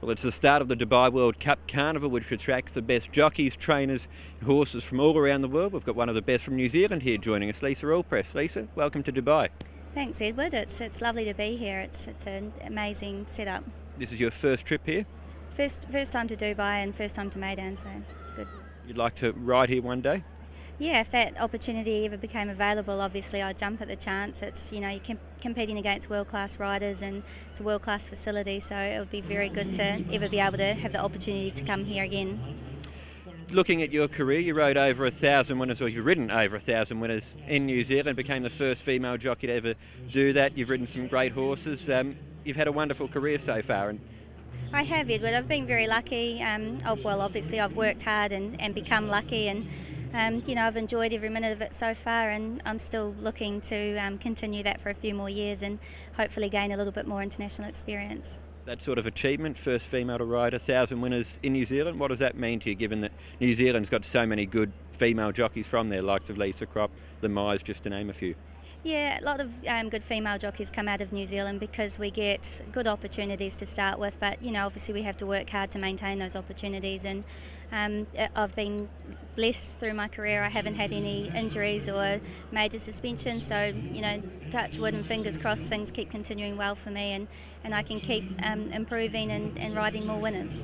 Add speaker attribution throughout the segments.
Speaker 1: Well, it's the start of the Dubai World Cup Carnival, which attracts the best jockeys, trainers and horses from all around the world. We've got one of the best from New Zealand here joining us, Lisa Allpress. Lisa, welcome to Dubai.
Speaker 2: Thanks, Edward. It's lovely to be here. It's an amazing setup.
Speaker 1: This is your first trip here?
Speaker 2: First time to Dubai and first time to Maidan, so it's good.
Speaker 1: You'd like to ride here one day?
Speaker 2: Yeah, if that opportunity ever became available, obviously I'd jump at the chance. It's, you know, you're competing against world-class riders and it's a world-class facility, so it would be very good to ever be able to have the opportunity to come here again.
Speaker 1: Looking at your career, you rode over 1,000 winners, or you've ridden over 1,000 winners in New Zealand, became the first female jockey to ever do that. You've ridden some great horses. You've had a wonderful career so far. And
Speaker 2: I have, Edward. I've been very lucky. Well, obviously I've worked hard and become lucky, and you know, I've enjoyed every minute of it so far, and I'm still looking to continue that for a few more years and hopefully gain a little bit more international experience.
Speaker 1: That sort of achievement, first female to ride 1,000 winners in New Zealand, what does that mean to you, given that New Zealand's got so many good female jockeys from there, likes of Lisa Crop, the Myers, just to name a few?
Speaker 2: Yeah, a lot of good female jockeys come out of New Zealand because we get good opportunities to start with, but you know, obviously we have to work hard to maintain those opportunities, and I've been blessed through my career. I haven't had any injuries or major suspensions, so you know, touch wood and fingers crossed things keep continuing well for me, and I can keep improving and riding more winners.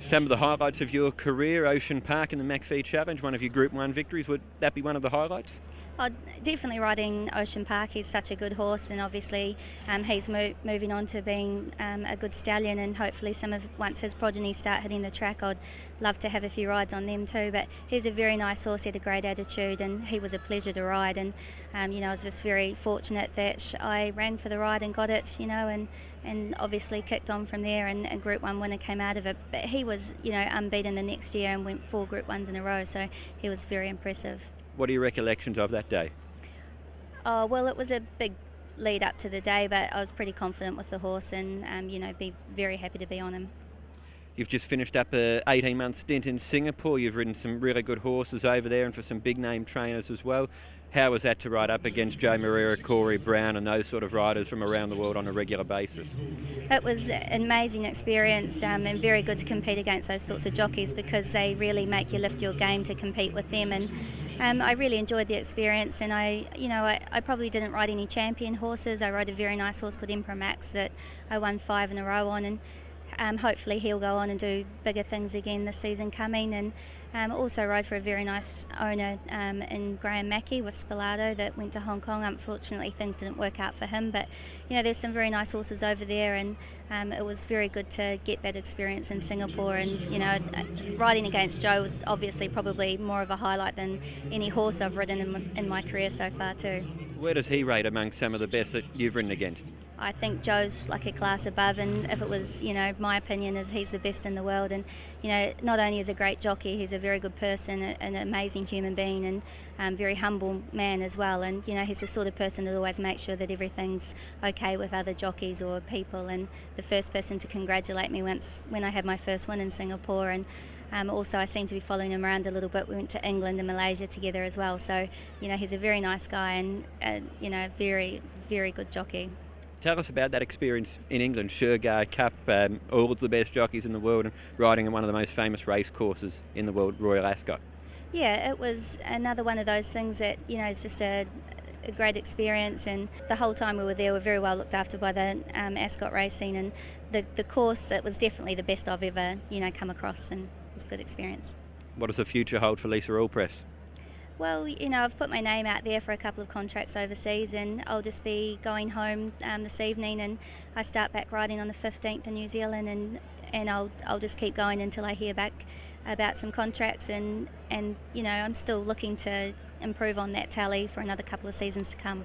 Speaker 1: Some of the highlights of your career, Ocean Park and the McPhee Challenge, one of your Group 1 victories, would that be one of the highlights?
Speaker 2: Oh, definitely riding Ocean Park. He's such a good horse, and obviously he's moving on to being a good stallion, and hopefully once his progeny start hitting the track, I'd love to have a few rides on them too. But he's a very nice horse, he had a great attitude, and he was a pleasure to ride, and you know, I was just very fortunate that I ran for the ride and got it, you know, and obviously kicked on from there, and a Group 1 winner came out of it. But he was, you know, unbeaten the next year and went 4 Group 1s in a row, so he was very impressive.
Speaker 1: What are your recollections of that day?
Speaker 2: Oh, well, it was a big lead up to the day, but I was pretty confident with the horse, and you know, be very happy to be on him.
Speaker 1: You've just finished up a 18-month stint in Singapore. You've ridden some really good horses over there and for some big name trainers as well. How was that to ride up against Joe Moreira, Corey Brown and those sort of riders from around the world on a regular basis?
Speaker 2: It was an amazing experience, and very good to compete against those sorts of jockeys because they really make you lift your game to compete with them, and I really enjoyed the experience. And I probably didn't ride any champion horses. I rode a very nice horse called Emperor Max that I won 5 in a row on, and hopefully he'll go on and do bigger things again this season coming. And also rode for a very nice owner in Graham Mackey with Spilado that went to Hong Kong. Unfortunately things didn't work out for him, but you know, there's some very nice horses over there, and it was very good to get that experience in Singapore. And you know, riding against Joe was obviously probably more of a highlight than any horse I've ridden in my career so far too. Where
Speaker 1: does he rate among some of the best that you've ridden against?
Speaker 2: I think Joe's like a class above, and if it was, you know, my opinion is he's the best in the world. And you know, not only is a great jockey, he's a very good person, an amazing human being, and very humble man as well. And you know, he's the sort of person that always makes sure that everything's okay with other jockeys or people, and the first person to congratulate me when I had my first win in Singapore. And also I seem to be following him around a little bit. We went to England and Malaysia together as well, so you know, he's a very nice guy, and you know, very, very good jockey.
Speaker 1: Tell us about that experience in England, Shergar Cup, all of the best jockeys in the world, and riding in one of the most famous race courses in the world, Royal Ascot.
Speaker 2: Yeah, it was another one of those things that, you know, it's just a great experience, and the whole time we were there, we were very well looked after by the Ascot Racing, and the course, it was definitely the best I've ever, you know, come across, and it was a good experience.
Speaker 1: What does the future hold for Lisa Allpress?
Speaker 2: Well, you know, I've put my name out there for a couple of contracts overseas, and I'll just be going home this evening, and I start back riding on the 15th in New Zealand, and I'll just keep going until I hear back about some contracts, and you know, I'm still looking to improve on that tally for another couple of seasons to come.